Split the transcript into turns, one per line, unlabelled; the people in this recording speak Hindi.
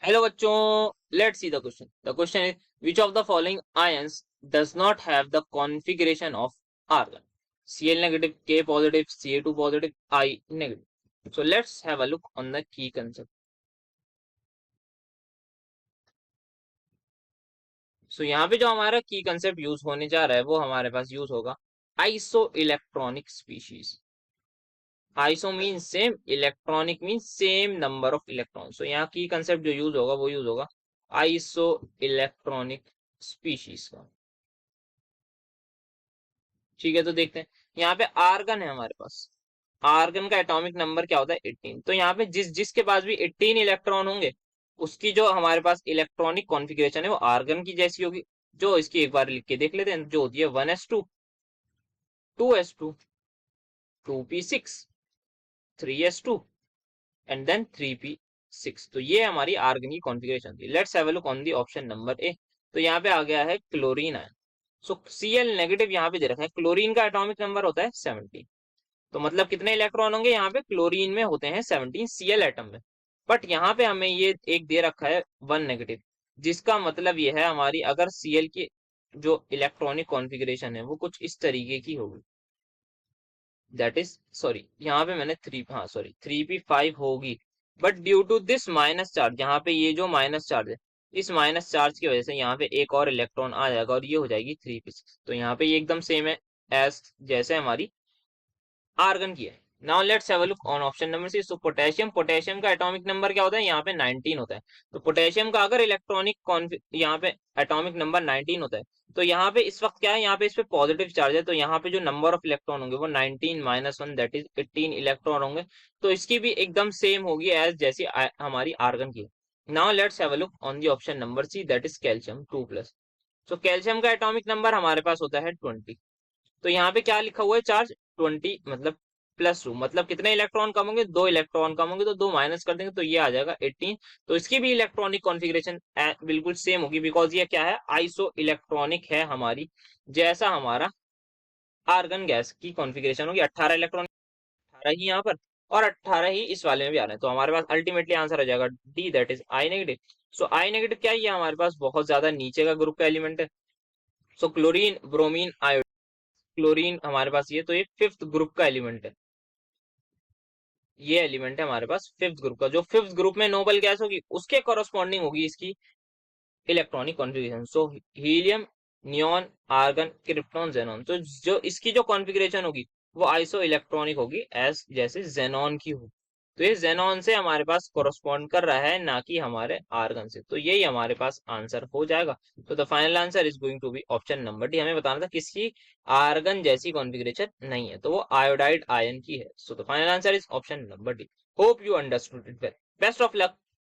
हेलो बच्चों, let's see the question. The question is which of the following ions does not have the configuration of argon? Cl negative, K positive, Ca2 positive, I negative. So let's have a look on the key concept. So यहाँ पे जो हमारा की कंसेप्ट यूज होने जा रहा है वो हमारे पास यूज होगा iso electronic species. Iso mean same, electronic mean same number of electron. So यहाँ की कंसेप्ट जो यूज होगा वो यूज होगा आइसो इलेक्ट्रॉनिक स्पीशीज का. ठीक है, तो देखते हैं. यहाँ पे आर्गन है हमारे पास. आर्गन का एटॉमिक नंबर क्या होता है? 18. तो यहाँ पे जिसके पास भी 18 इलेक्ट्रॉन होंगे उसकी जो हमारे पास इलेक्ट्रॉनिक कॉन्फ़िगरेशन है वो आर्गन की जैसी होगी. जो इसकी एक बार लिख के देख लेते हैं, जो होती है 1s2, 2s2, 2p6, 3s2 and then 3p6. तो ये हमारी आर्गन की कॉन्फ़िगरेशन थी. Let's have a look on the option number A. तो यहाँ पे आ गया है क्लोरीन आयन. सो Cl नेगेटिव यहाँ पे दे रखा है. क्लोरीन का एटॉमिक नंबर होता है 17. तो मतलब कितने इलेक्ट्रॉन होंगे यहाँ पे? क्लोरीन में होते हैं 17 Cl एटम में. बट यहाँ पे हमें ये एक दे रखा है 1 नेगेटिव, जिसका मतलब ये है हमारी अगर Cl की जो इलेक्ट्रॉनिक कॉन्फ़िगरेशन है वो कुछ इस तरीके की होगी. दैट इज सॉरी, यहाँ पे मैंने 3p5 होगी. But due to this minus charge, यहाँ पे ये जो माइनस चार्ज है, इस माइनस चार्ज की वजह से यहाँ पे एक और इलेक्ट्रॉन आ जाएगा और ये हो जाएगी 3p6. तो यहाँ पे ये एकदम सेम है एज जैसे हमारी आर्गन की है. Now let's have a look on option number C. So potassium का एटॉमिक नंबर क्या होता है? यहाँ पे 19 होता है. तो पोटेशियम का अगर इलेक्ट्रॉनिक यहाँ पे एटॉमिक नंबर 19 होता है तो यहाँ पे इस वक्त क्या है? यहाँ पे इस पे पॉजिटिव चार्ज है. तो यहाँ पे जो नंबर ऑफ इलेक्ट्रॉन होंगे वो 19 माइनस 1 दैट इज 18 इलेक्ट्रॉन होंगे. तो इसकी भी एकदम सेम होगी एज जैसी हमारी आर्गन की. Now let's have a look on the option number see that is calcium 2+. So calcium का एटॉमिक नंबर हमारे पास होता है 20. तो यहाँ पे क्या लिखा हुआ है? चार्ज 20 मतलब +2. मतलब कितने इलेक्ट्रॉन कम होंगे? 2 इलेक्ट्रॉन कम होंगे. तो 2 माइनस कर देंगे तो ये आ जाएगा 18. तो इसकी भी इलेक्ट्रॉनिक कॉन्फ़िगरेशन बिल्कुल सेम होगी बिकॉज ये क्या है? आइसो इलेक्ट्रॉनिक है हमारी, जैसा हमारा आर्गन गैस की कॉन्फ़िगरेशन होगी. 18 इलेक्ट्रॉन, 18 ही यहाँ पर और 18 ही इस वाले में भी आ रहे हैं. तो हमारे पास अल्टीमेटली आंसर आ जाएगा D that is I negative. So I negative क्या है? ये हमारे पास बहुत ज्यादा नीचे का ग्रुप का एलिमेंट है. So chlorine, bromine, iodine, chlorine हमारे पास ये, तो ये 5th ग्रुप का एलिमेंट है. ये एलिमेंट है हमारे पास 5th ग्रुप का. जो 5th ग्रुप में नोबल गैस होगी उसके कॉरस्पॉन्डिंग होगी इसकी electronic configuration. So helium, neon, argon, krypton, xenon. तो जो इसकी जो कॉन्फ़िगरेशन होगी वो आइसो इलेक्ट्रॉनिक होगी एज जैसे जेनॉन की हो. तो ये जेनॉन से हमारे पास कॉरस्पॉन्ड कर रहा है, ना कि हमारे आर्गन से. तो यही हमारे पास आंसर हो जाएगा. तो the final answer is going to be option number D. हमें बताना था किसकी आर्गन जैसी कॉन्फ़िगरेशन नहीं है, तो वो आयोडाइड आयन की है. So the final answer is option number D. Hope you understood it well. Best of luck.